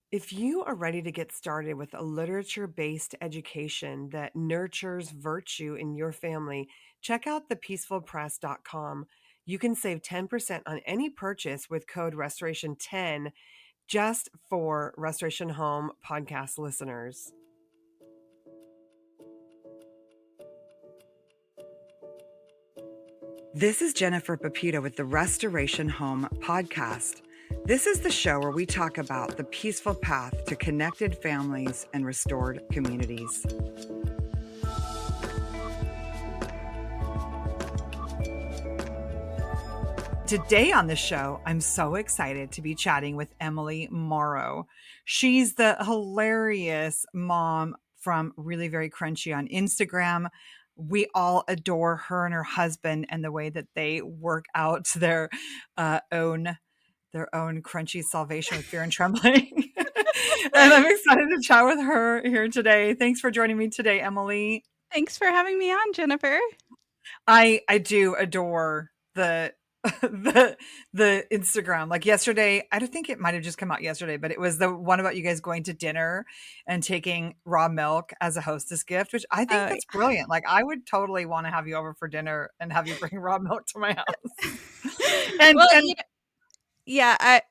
If you are ready to get started with a literature-based education that nurtures virtue in your family, check out thepeacefulpress.com. You can save 10% on any purchase with code Restoration10 just for Restoration Home podcast listeners. This is Jennifer Pepito with the Restoration Home podcast. This is the show where we talk about the peaceful path to connected families and restored communities. Today on the show, I'm so excited to be chatting with Emily Morrow. She's the hilarious mom from Really Very Crunchy on Instagram. We all adore her and her husband and the way that they work out own crunchy salvation with fear and trembling. And I'm excited to chat with her here today. Thanks for joining me today, Emily. Thanks for having me on, Jennifer. I do adore the the Instagram. Like yesterday, I don't think it might have just come out yesterday, but it was the one about you guys going to dinner and taking raw milk as a hostess gift, which I think that's brilliant. Like I would totally want to have you over for dinner and have you bring raw milk to my house. Well, yeah,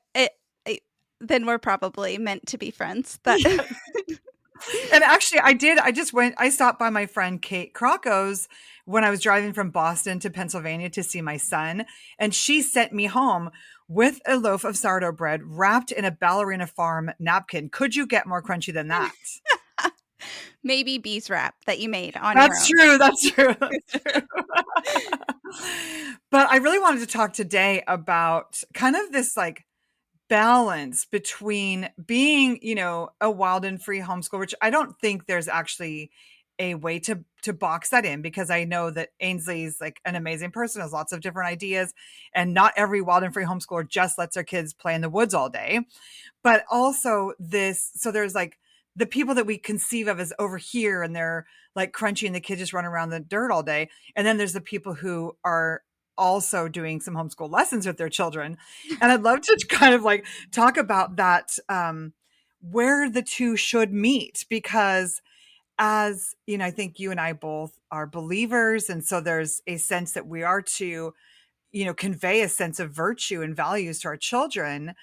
then we're probably meant to be friends. Yeah. And actually, I stopped by my friend Kate Crocco's when I was driving from Boston to Pennsylvania to see my son. And she sent me home with a loaf of sourdough bread wrapped in a Ballerina Farm napkin. Could you get more crunchy than that? Maybe bees wrap that you made on That's your own. That's true. But I really wanted to talk today about kind of this like balance between being, a wild and free homeschool, which I don't think there's actually a way to box that in, because I know that Ainsley's like an amazing person, has lots of different ideas, and not every wild and free homeschooler just lets their kids play in the woods all day. But also so there's like the people that we conceive of as over here and they're like crunchy and the kids just run around the dirt all day. And then there's the people who are also doing some homeschool lessons with their children. And I'd love to kind of like talk about that, where the two should meet, because as you know, I think you and I both are believers. And so there's a sense that we are to, convey a sense of virtue and values to our children.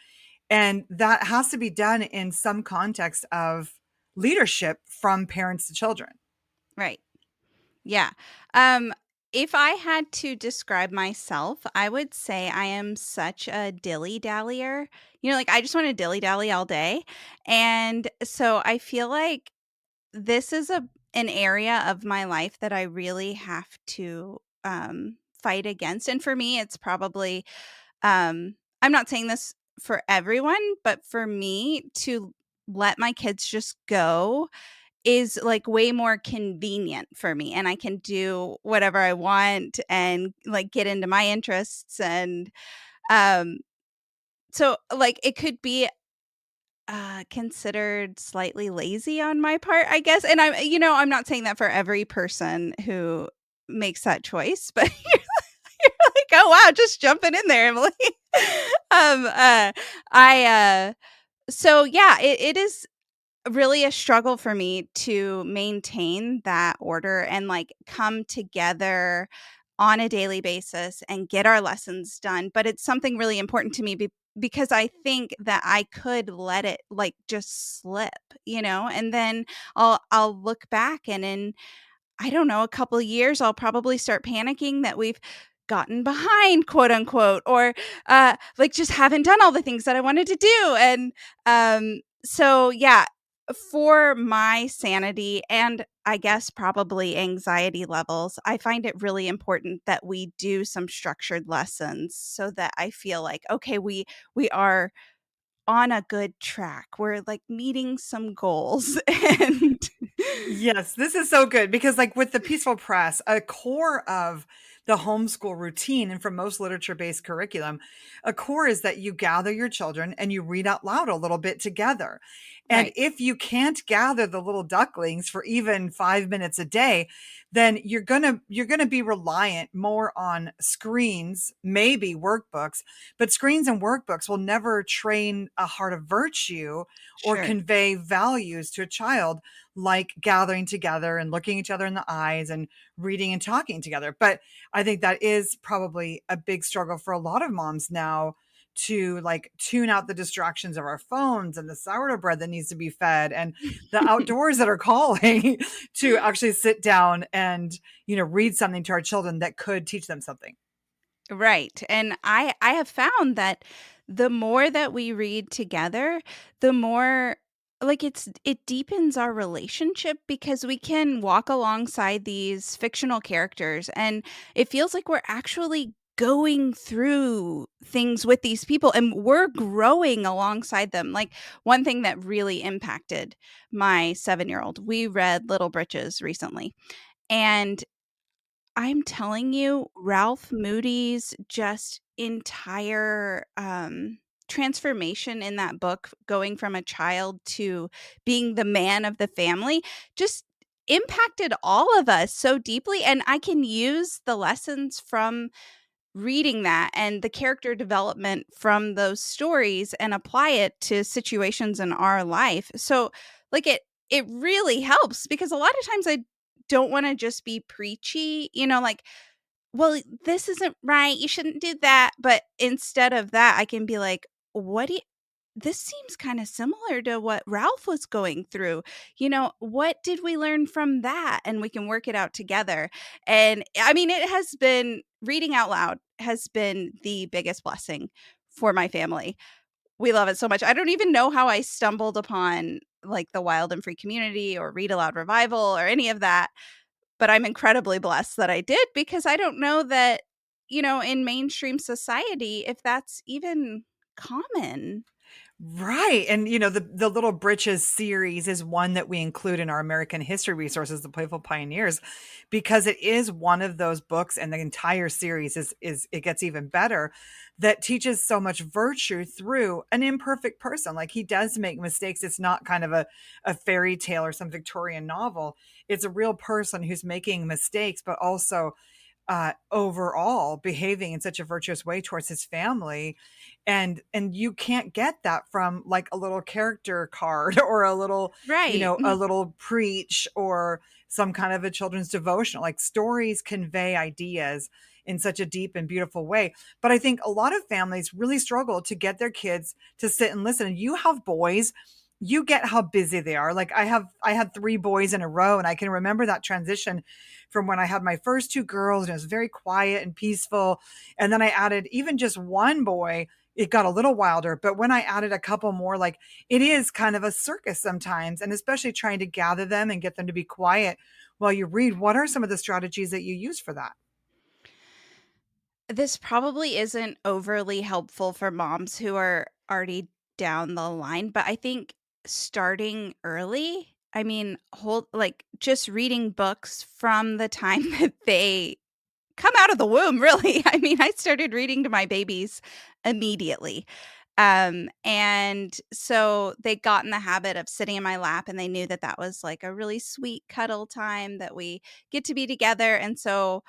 And that has to be done in some context of leadership from parents to children. Right. Yeah. If I had to describe myself, I would say I am such a dilly-dallier. Like I just want to dilly-dally all day. And so I feel like this is an area of my life that I really have to fight against. And for me, it's probably I'm not saying this for everyone, but for me to let my kids just go is like way more convenient for me, and I can do whatever I want and like get into my interests. And um so like it could be considered slightly lazy on my part, I guess. And I'm not saying that for every person who makes that choice, but you're like, oh wow, just jumping in there, Emily. I so yeah, it is really a struggle for me to maintain that order and like come together on a daily basis and get our lessons done. But it's something really important to me because I think that I could let it like just slip, and then I'll look back and in, I don't know, a couple of years, I'll probably start panicking that we've gotten behind, quote unquote, or like just haven't done all the things that I wanted to do. And so, yeah, for my sanity and I guess probably anxiety levels, I find it really important that we do some structured lessons so that I feel like, okay, we are on a good track. We're like meeting some goals. And Yes, this is so good because like with the Peaceful Press, a core of the homeschool routine and from most literature-based curriculum, a core is that you gather your children and you read out loud a little bit together. And Right. if you can't gather the little ducklings for even 5 minutes a day, then you're going to be reliant more on screens, maybe workbooks, but screens and workbooks will never train a heart of virtue or Sure. convey values to a child like gathering together and looking each other in the eyes and reading and talking together. But I think that is probably a big struggle for a lot of moms now to like tune out the distractions of our phones and the sourdough bread that needs to be fed and the outdoors that are calling to actually sit down and, read something to our children that could teach them something. Right. And I have found that the more that we read together, the more like it deepens our relationship because we can walk alongside these fictional characters and it feels like we're actually going through things with these people and we're growing alongside them. Like one thing that really impacted my 7-year-old, we read Little Britches recently. And I'm telling you, Ralph Moody's just entire, transformation in that book, going from a child to being the man of the family, just impacted all of us so deeply, and I can use the lessons from reading that and the character development from those stories and apply it to situations in our life. So, like it really helps because a lot of times I don't want to just be preachy, like, well, this isn't right. You shouldn't do that. But instead of that, I can be like, what do you, this seems kind of similar to what Ralph was going through. What did we learn from that? And we can work it out together. And I mean, it has been reading out loud has been the biggest blessing for my family. We love it so much. I don't even know how I stumbled upon like the Wild and Free Community or Read Aloud Revival or any of that, but I'm incredibly blessed that I did because I don't know that, in mainstream society, if that's even common. Right. And the Little Britches series is one that we include in our American history resources, the Playful Pioneers, because it is one of those books, and the entire series is it gets even better, that teaches so much virtue through an imperfect person. Like he does make mistakes. It's not kind of a fairy tale or some Victorian novel. It's a real person who's making mistakes, but also overall behaving in such a virtuous way towards his family. And you can't get that from like a little character card or a little, Right. a little preach or some kind of a children's devotional. Like stories convey ideas in such a deep and beautiful way. But I think a lot of families really struggle to get their kids to sit and listen. And you have boys, you get how busy they are. Like I had 3 boys in a row, and I can remember that transition from when I had my first 2 girls, and it was very quiet and peaceful. And then I added even just one boy, it got a little wilder. But when I added a couple more, like it is kind of a circus sometimes, and especially trying to gather them and get them to be quiet while you read. What are some of the strategies that you use for that? This probably isn't overly helpful for moms who are already down the line, but I think starting early, I mean, hold like just reading books from the time that they come out of the womb, really. I mean, I started reading to my babies immediately. And so they got in the habit of sitting in my lap and they knew that that was like a really sweet cuddle time that we get to be together. And so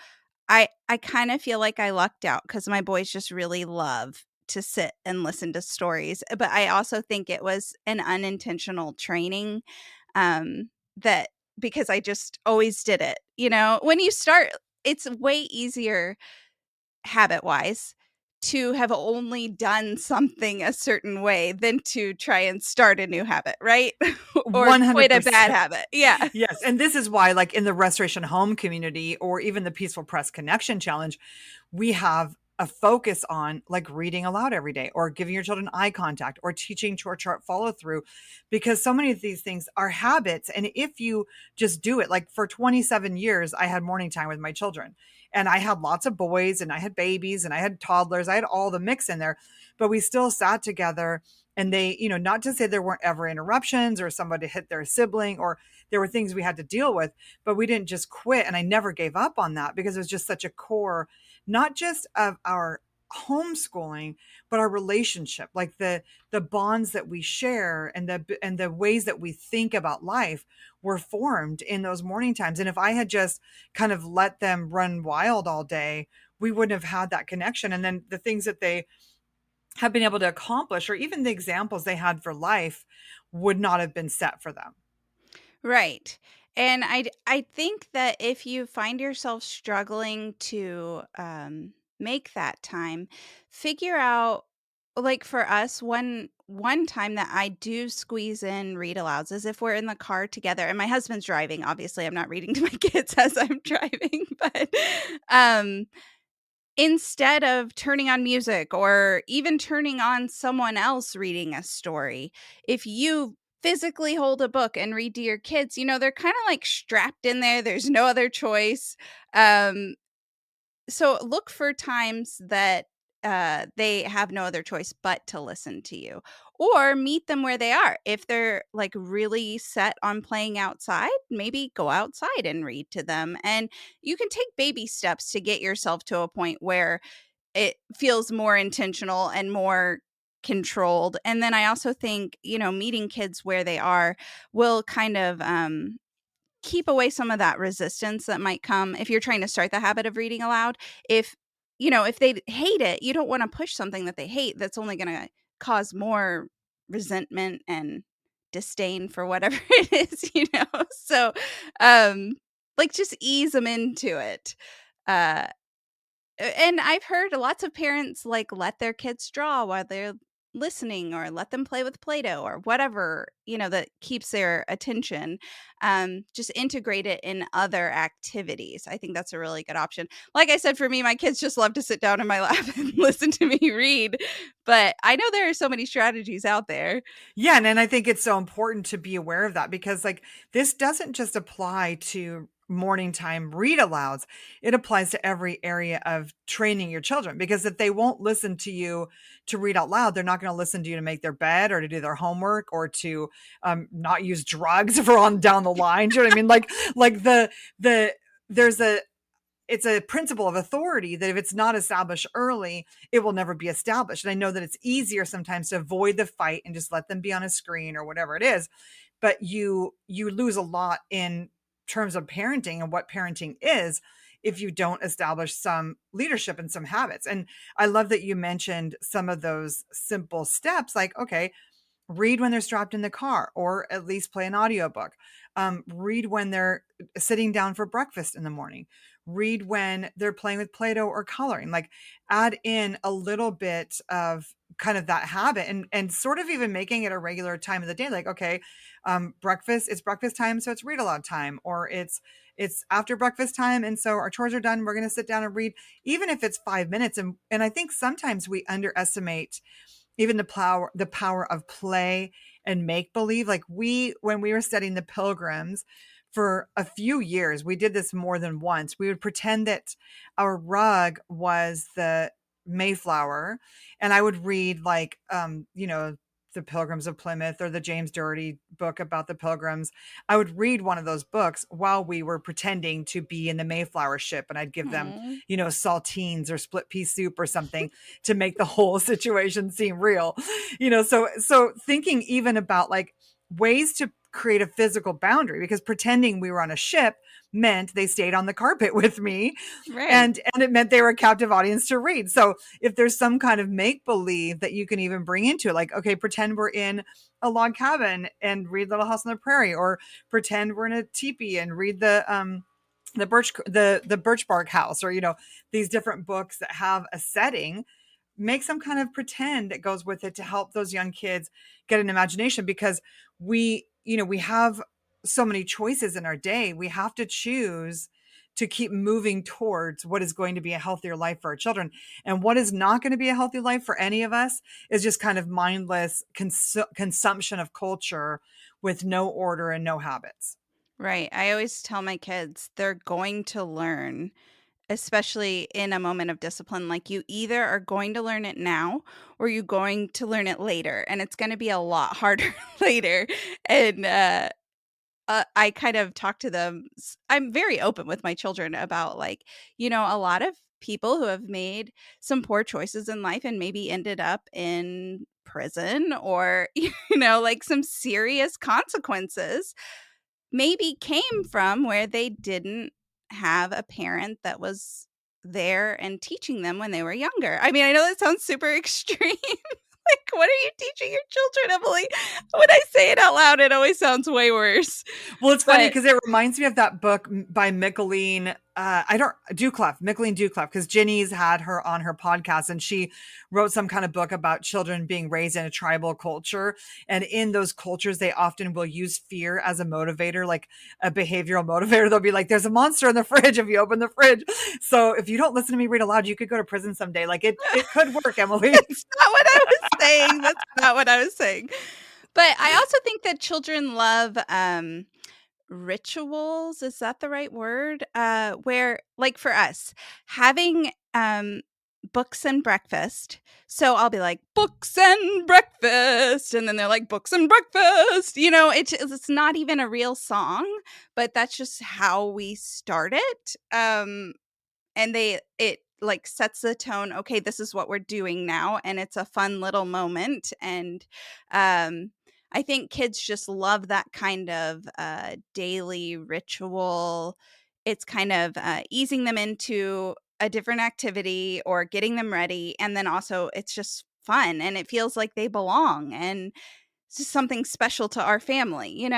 I kind of feel like I lucked out because my boys just really love to sit and listen to stories. But I also think it was an unintentional training, that because I just always did it. When you start, it's way easier habit wise to have only done something a certain way than to try and start a new habit, right? Or quit a bad 100%. habit. Yeah. Yes, and this is why, like, in the Restoration Home community or even the Peaceful Press Connection Challenge, we have a focus on like reading aloud every day or giving your children eye contact or teaching chore chart follow through, because so many of these things are habits. And if you just do it, like for 27 years, I had morning time with my children, and I had lots of boys and I had babies and I had toddlers. I had all the mix in there, but we still sat together. And they, not to say there weren't ever interruptions or somebody hit their sibling or there were things we had to deal with, but we didn't just quit. And I never gave up on that because it was just such a core, not just of our homeschooling, but our relationship, like the bonds that we share and the ways that we think about life were formed in those morning times. And if I had just kind of let them run wild all day, we wouldn't have had that connection. And then the things that they have been able to accomplish, or even the examples they had for life, would not have been set for them. Right. And I think that if you find yourself struggling to make that time, figure out, like for us, one time that I do squeeze in read alouds is if we're in the car together and my husband's driving. Obviously, I'm not reading to my kids as I'm driving, but um instead of turning on music or even turning on someone else reading a story, if you physically hold a book and read to your kids, they're kind of like strapped in there. There's no other choice. Um, so look for times that they have no other choice but to listen to you, or meet them where they are. If they're like really set on playing outside, maybe go outside and read to them. And you can take baby steps to get yourself to a point where it feels more intentional and more controlled. And then I also think, meeting kids where they are will kind of keep away some of that resistance that might come if you're trying to start the habit of reading aloud. If they hate it, you don't want to push something that they hate that's only going to cause more resentment and disdain for whatever it is. So, um, like just ease them into it. Uh, and I've heard lots of parents, like, let their kids draw while they're listening or let them play with Play-Doh or whatever, that keeps their attention. Just integrate it in other activities. I think that's a really good option. Like I said, for me, my kids just love to sit down in my lap and listen to me read, but I know there are so many strategies out there. Yeah, and then I think it's so important to be aware of that, because like this doesn't just apply to morning time read alouds. It applies to every area of training your children, because if they won't listen to you to read out loud, they're not going to listen to you to make their bed or to do their homework or to not use drugs for on down the line. Do you know what I mean? Like the there's a it's a principle of authority that if it's not established early, it will never be established. And I know that it's easier sometimes to avoid the fight and just let them be on a screen or whatever it is, but you lose a lot in terms of parenting and what parenting is if you don't establish some leadership and some habits. And I love that you mentioned some of those simple steps, like, okay, read when they're strapped in the car or at least play an audiobook. Read when they're sitting down for breakfast in the morning. Read when they're playing with Play-Doh or coloring. Like add in a little bit of kind of that habit, and sort of even making it a regular time of the day. Like, okay, breakfast, it's breakfast time, so it's read aloud time, or it's after breakfast time. And so our chores are done. We're going to sit down and read, even if it's 5 minutes. And I think sometimes we underestimate even the power of play and make believe. Like when we were studying the Pilgrims for a few years, we did this more than once. We would pretend that our rug was the Mayflower, and I would read like the Pilgrims of Plymouth or the James Doherty book about the Pilgrims. I would read one of those books while we were pretending to be in the Mayflower ship, and I'd give them, Aw. saltines or split pea soup or something to make the whole situation seem real. So thinking even about like ways to create a physical boundary, because pretending we were on a ship meant they stayed on the carpet with me, Right. and it meant they were a captive audience to read. So if there's some kind of make believe that you can even bring into it, like, okay, pretend we're in a log cabin and read Little House on the Prairie, or pretend we're in a teepee and read the birch bark house, or these different books that have a setting. Make some kind of pretend that goes with it to help those young kids get an imagination, because we have so many choices in our day. We have to choose to keep moving towards what is going to be a healthier life for our children. And what is not going to be a healthy life for any of us is just kind of mindless consumption of culture with no order and no habits. Right. I always tell my kids they're going to learn, especially in a moment of discipline. Like you either are going to learn it now or you're going to learn it later. And it's going to be a lot harder later. And I kind of talk to them. I'm very open with my children about, like, a lot of people who have made some poor choices in life and maybe ended up in prison or, like some serious consequences maybe came from where they didn't have a parent that was there and teaching them when they were younger. I mean, I know that sounds super extreme. Like, what are you teaching your children, Emily? When I say it out loud, it always sounds way worse. Well, it's funny But because it reminds me of that book by Micheline. I don't Duclef, Micheline Duclef, because Ginny's had her on her podcast, and she wrote some kind of book about children being raised in a tribal culture. And in those cultures, they often will use fear as a motivator, like a behavioral motivator. They'll be like, "There's a monster in the fridge if you open the fridge." So if you don't listen to me read aloud, you could go to prison someday. Like it could work, Emily. that's not what I was saying. That's not what I was saying. But I also think that children love rituals. Is that the right word? Where, like for us, having books and breakfast. So I'll be like, books and breakfast. And then they're like, books and breakfast. It's not even a real song, but that's just how we start it. And it like sets the tone. Okay, this is what we're doing now, and it's a fun little moment. And I think kids just love that kind of daily ritual. It's kind of easing them into a different activity or getting them ready, and then also it's just fun and it feels like they belong, and it's just something special to our family.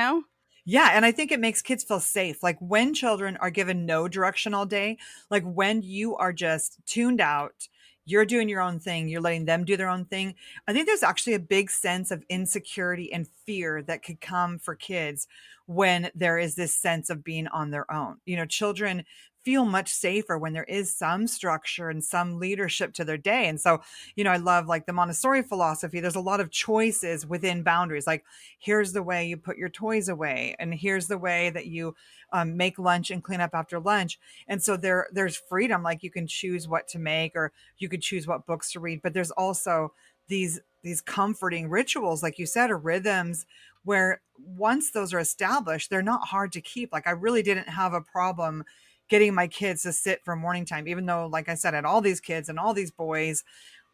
Yeah, and I think it makes kids feel safe. Like when children are given no direction all day, like when you are just tuned out, you're doing your own thing, you're letting them do their own thing. I think there's actually a big sense of insecurity and fear that could come for kids when there is this sense of being on their own. Children feel much safer when there is some structure and some leadership to their day. And so, I love like the Montessori philosophy. There's a lot of choices within boundaries. Like, here's the way you put your toys away, and here's the way that you make lunch and clean up after lunch. And so there's freedom. Like you can choose what to make, or you could choose what books to read, but there's also these comforting rituals, like you said, or rhythms, where once those are established, they're not hard to keep. Like I really didn't have a problem getting my kids to sit for morning time, even though, like I said, I had all these kids and all these boys.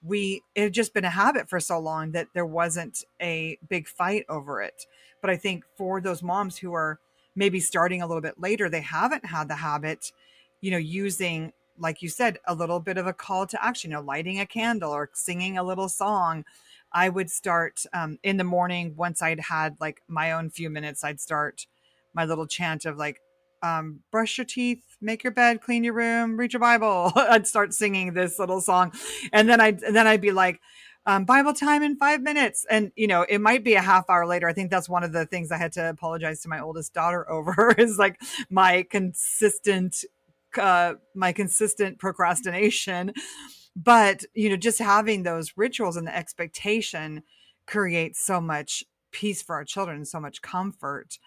It had just been a habit for so long that there wasn't a big fight over it. But I think for those moms who are maybe starting a little bit later, they haven't had the habit, using, like you said, a little bit of a call to action, lighting a candle or singing a little song. I would start in the morning. Once I'd had like my own few minutes, I'd start my little chant of like, brush your teeth, make your bed, clean your room, read your Bible. I'd start singing this little song, and then I'd be like, Bible time in 5 minutes, and it might be a half hour later. I think that's one of the things I had to apologize to my oldest daughter over is like my consistent procrastination. But just having those rituals and the expectation creates so much peace for our children, so much comfort.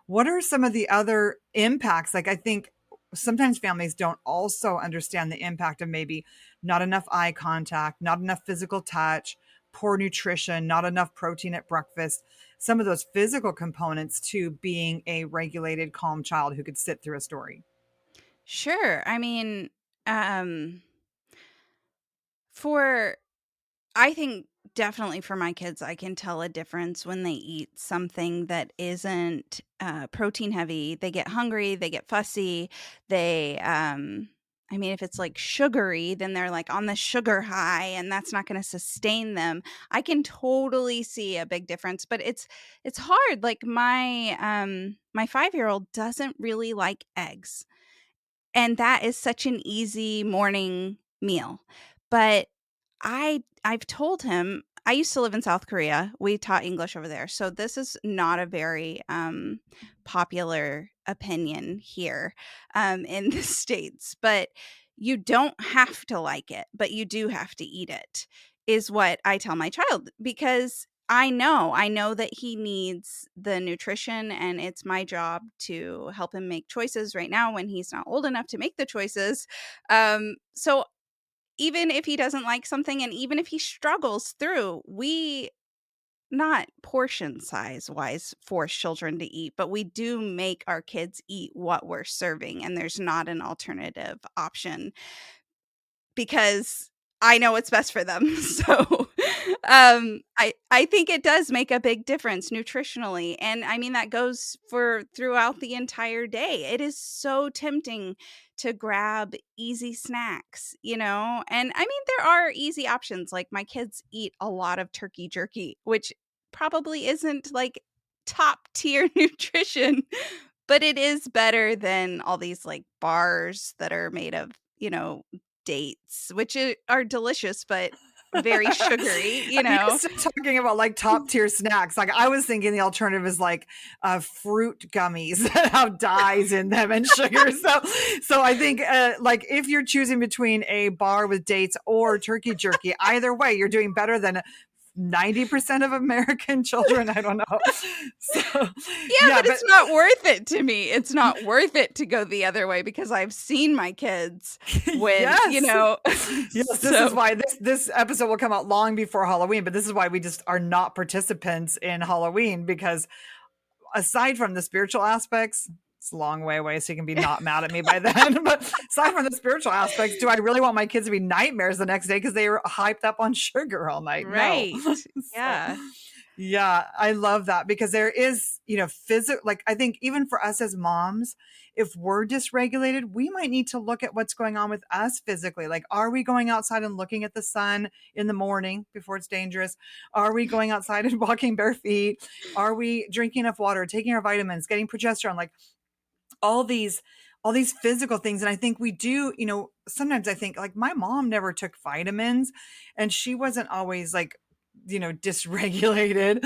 What are some of the other impacts? Like, I think sometimes families don't also understand the impact of maybe not enough eye contact, not enough physical touch, poor nutrition, not enough protein at breakfast, some of those physical components to being a regulated, calm child who could sit through a story. Sure. I mean, um, for I think definitely for my kids, I can tell a difference when they eat something that isn't protein heavy. They get hungry, they get fussy. I mean, if it's like sugary, then they're like on the sugar high, and that's not going to sustain them. I can totally see a big difference, but it's hard. Like my 5-year-old doesn't really like eggs, and that is such an easy morning meal. But I've told him I used to live in South Korea. We taught English over there. So this is not a very popular opinion here in the States. But you don't have to like it, but you do have to eat it, is what I tell my child, because I know that he needs the nutrition, and it's my job to help him make choices right now when he's not old enough to make the choices. So even if he doesn't like something and even if he struggles through, we not portion size wise force children to eat, but we do make our kids eat what we're serving, and there's not an alternative option because I know what's best for them. So, I think it does make a big difference nutritionally, and I mean that goes for throughout the entire day. It is so tempting to grab easy snacks, you know? And I mean there are easy options. Like my kids eat a lot of turkey jerky, which probably isn't like top tier nutrition, but it is better than all these like bars that are made of, you know, dates, which are delicious, but very sugary, Are you you know? still talking about like top tier snacks? Like I was thinking the alternative is like fruit gummies that have dyes in them and sugar. So I think like if you're choosing between a bar with dates or turkey jerky, either way, you're doing better than 90% of American children. I don't know. So Yeah, yeah, but but it's not worth it to me. It's not worth it to go the other way because I've seen my kids when, you yes. know, Yes, this is so why this episode will come out long before Halloween, but this is why we just are not participants in Halloween because aside from the spiritual aspects, it's a long way away, so you can be not mad at me by then. But aside from the spiritual aspects, do I really want my kids to be nightmares the next day because they were hyped up on sugar all night? No. right. So Yeah. yeah, I love that because there is, physical, like I think even for us as moms, if we're dysregulated, we might need to look at what's going on with us physically. Like, are we going outside and looking at the sun in the morning before it's dangerous? Are we going outside and walking bare feet? Are we drinking enough water, taking our vitamins, getting progesterone? Like all these all these physical things. And I think we do, sometimes I think like my mom never took vitamins and she wasn't always like dysregulated.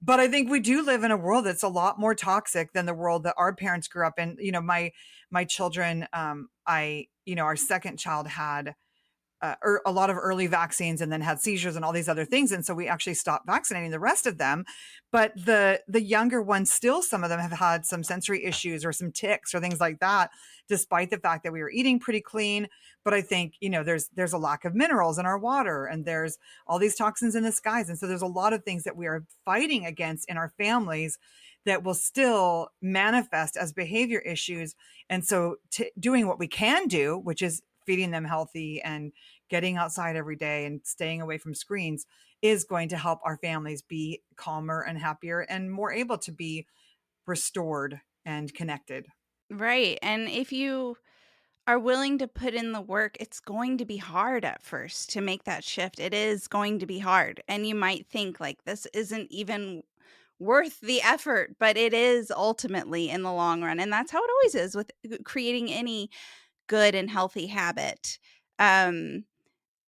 But I think we do live in a world that's a lot more toxic than the world that our parents grew up in. My children, our second child had a lot of early vaccines and then had seizures and all these other things, and so we actually stopped vaccinating the rest of them. But the younger ones, still some of them have had some sensory issues or some ticks or things like that, despite the fact that we were eating pretty clean. But I think there's a lack of minerals in our water, and there's all these toxins in the skies, and so there's a lot of things that we are fighting against in our families that will still manifest as behavior issues. And so doing what we can do, which is feeding them healthy and getting outside every day and staying away from screens, is going to help our families be calmer and happier and more able to be restored and connected. Right. And if you are willing to put in the work, it's going to be hard at first to make that shift. It is going to be hard. And you might think like this isn't even worth the effort, but it is ultimately in the long run. And that's how it always is with creating any good and healthy habit. Um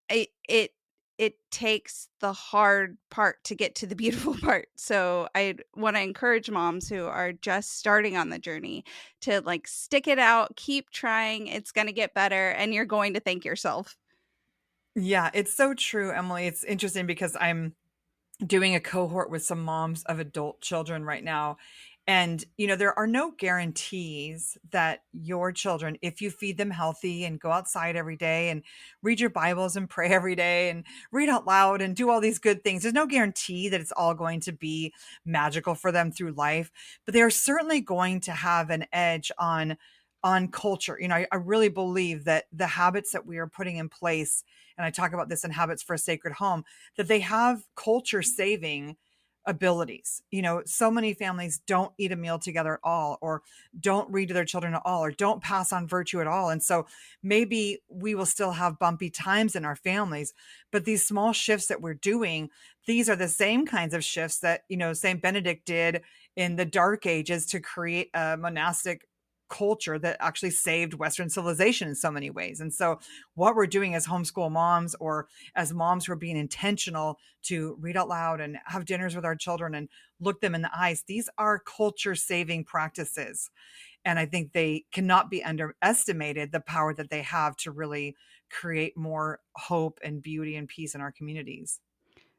it it takes the hard part to get to the beautiful part. So I want to encourage moms who are just starting on the journey to like stick it out, keep trying. It's going to get better and you're going to thank yourself. Yeah, it's so true, Emily. It's interesting because I'm doing a cohort with some moms of adult children right now. And, there are no guarantees that your children, if you feed them healthy and go outside every day and read your Bibles and pray every day and read out loud and do all these good things, there's no guarantee that it's all going to be magical for them through life. But they are certainly going to have an edge on culture. I really believe that the habits that we are putting in place, and I talk about this in Habits for a Sacred Home, that they have culture saving abilities. So many families don't eat a meal together at all, or don't read to their children at all, or don't pass on virtue at all. And so maybe we will still have bumpy times in our families, but these small shifts that we're doing, these are the same kinds of shifts that, St. Benedict did in the Dark Ages to create a monastic culture that actually saved Western civilization in so many ways. And so, what we're doing as homeschool moms or as moms who are being intentional to read out loud and have dinners with our children and look them in the eyes, these are culture saving practices. And I think they cannot be underestimated, the power that they have to really create more hope and beauty and peace in our communities.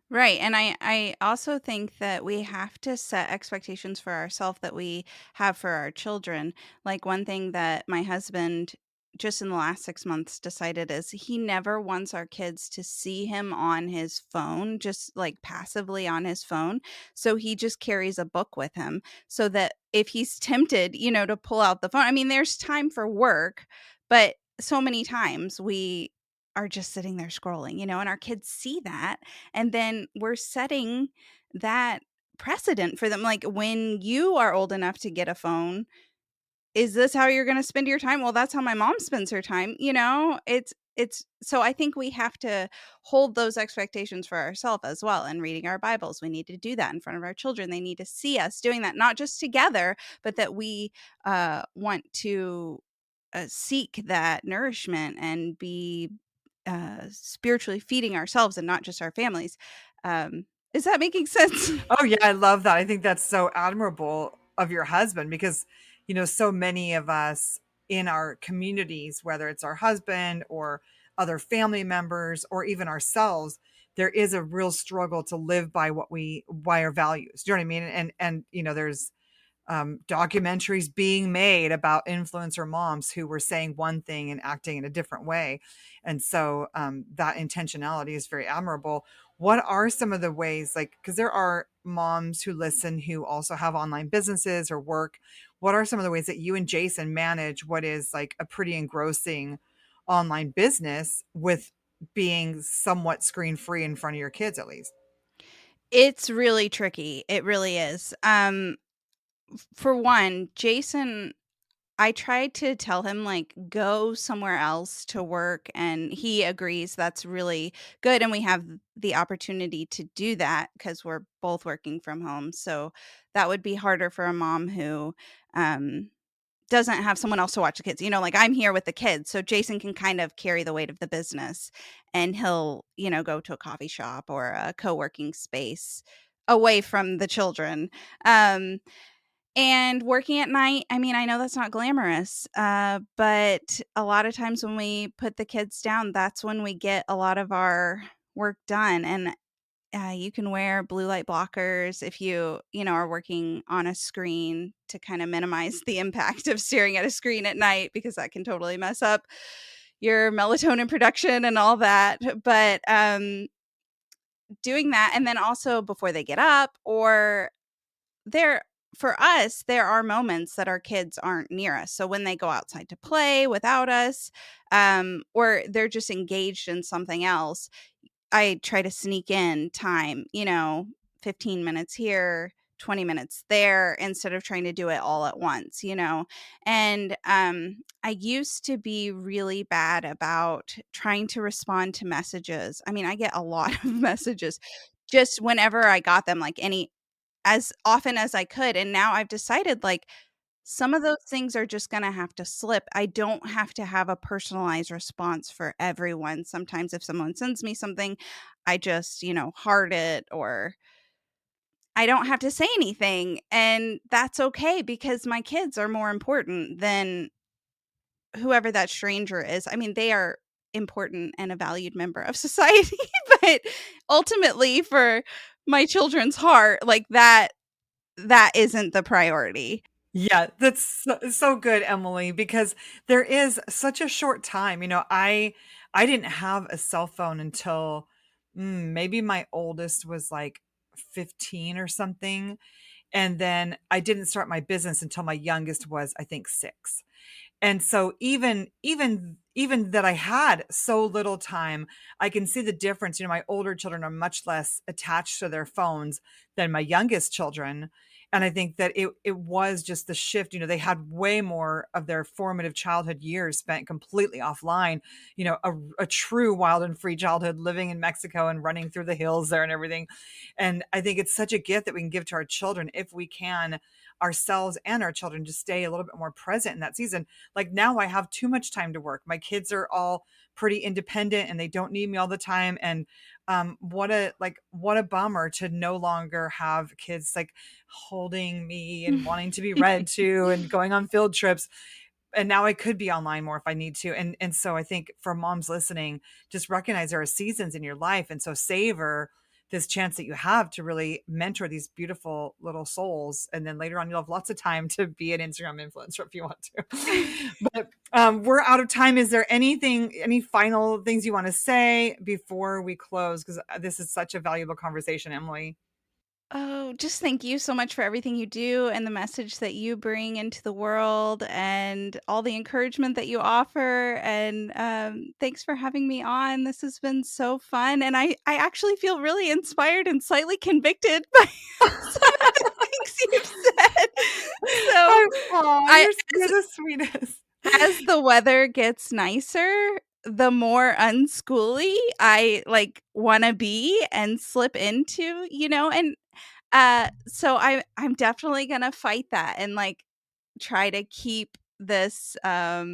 Right, and I also think that we have to set expectations for ourselves that we have for our children. Like, one thing that my husband, just in the last 6 months, decided is he never wants our kids to see him on his phone, just, like, passively on his phone, so he just carries a book with him so that if he's tempted, to pull out the phone, I mean, there's time for work, but so many times we are just sitting there scrolling, and our kids see that, and then we're setting that precedent for them. Like, when you are old enough to get a phone, is this how you're gonna spend your time? Well, that's how my mom spends her time, It's so I think we have to hold those expectations for ourselves as well. And reading our Bibles, we need to do that in front of our children. They need to see us doing that, not just together, but that we want to seek that nourishment and be spiritually feeding ourselves and not just our families. Is that making sense? Oh, yeah, I love that. I think that's so admirable of your husband because, so many of us in our communities, whether it's our husband or other family members or even ourselves, there is a real struggle to live by our values. Do you know what I mean? And there's documentaries being made about influencer moms who were saying one thing and acting in a different way. And so that intentionality is very admirable. What are some of the ways, like, because there are moms who listen who also have online businesses or work. What are some of the ways that you and Jason manage what is like a pretty engrossing online business with being somewhat screen free in front of your kids, at least? It's really tricky. It really is. For one, Jason, I tried to tell him, like, go somewhere else to work, and he agrees that's really good. And we have the opportunity to do that because we're both working from home. So that would be harder for a mom who um, doesn't have someone else to watch the kids. Like, I'm here with the kids. So Jason can kind of carry the weight of the business, and he'll, go to a coffee shop or a co working space away from the children. Um, and working at night, I mean, I know that's not glamorous, but a lot of times when we put the kids down, that's when we get a lot of our work done. And you can wear blue light blockers if you are working on a screen to kind of minimize the impact of staring at a screen at night, because that can totally mess up your melatonin production and all that. But doing that, and then also before they get up, or there for us, there are moments that our kids aren't near us. So when they go outside to play without us, or they're just engaged in something else, I try to sneak in time, 15 minutes here, 20 minutes there, instead of trying to do it all at once. And I used to be really bad about trying to respond to messages. I mean, I get a lot of messages just whenever I got them, like, as often as I could. And now I've decided, like, some of those things are just gonna have to slip. I don't have to have a personalized response for everyone. Sometimes if someone sends me something, I just, heart it, or I don't have to say anything. And that's okay, because my kids are more important than whoever that stranger is. I mean, they are important and a valued member of society, but ultimately for my children's heart, like, that isn't the priority. Yeah, that's so good, Emily, because there is such a short time. I didn't have a cell phone until maybe my oldest was like 15 or something. And then I didn't start my business until my youngest was, I think, 6. And so even that I had so little time, I can see the difference. My older children are much less attached to their phones than my youngest children. And I think that it was just the shift. They had way more of their formative childhood years spent completely offline. A true wild and free childhood, living in Mexico and running through the hills there and everything. And I think it's such a gift that we can give to our children if we can, ourselves and our children, just stay a little bit more present in that season. Like now I have too much time to work. My kids are all pretty independent and they don't need me all the time. And what a bummer to no longer have kids like holding me and wanting to be read to and going on field trips. And now I could be online more if I need to. And so I think for moms listening, just recognize there are seasons in your life. And so savor this chance that you have to really mentor these beautiful little souls. And then later on, you'll have lots of time to be an Instagram influencer if you want to. But we're out of time. Is there any final things you want to say before we close? Because this is such a valuable conversation, Emily. Oh, just thank you so much for everything you do and the message that you bring into the world and all the encouragement that you offer. And thanks for having me on. This has been so fun. And I actually feel really inspired and slightly convicted by some of the things you've said. So Oh, I you're the sweetest. as the weather gets nicer, the more unschooly I, like, wanna be and slip into, and, so I'm definitely gonna fight that and, like, try to keep this, uh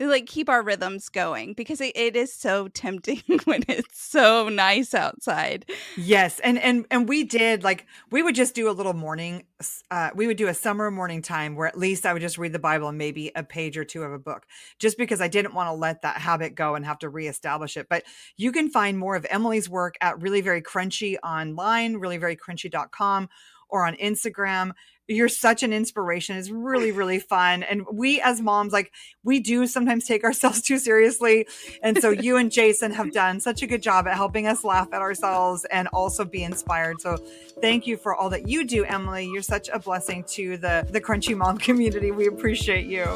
like, keep our rhythms going because it is so tempting when it's so nice outside. Yes, and we did, like, we would just do a little we would do a summer morning time where at least I would just read the Bible and maybe a page or 2 of a book, just because I didn't wanna let that habit go and have to reestablish it. But you can find more of Emily's work at Really Very Crunchy online, reallyverycrunchy.com, or on Instagram. You're such an inspiration. It's really, really fun. And we as moms, like, we do sometimes take ourselves too seriously. And so you and Jason have done such a good job at helping us laugh at ourselves and also be inspired. So thank you for all that you do, Emily. You're such a blessing to the Crunchy Mom community. We appreciate you.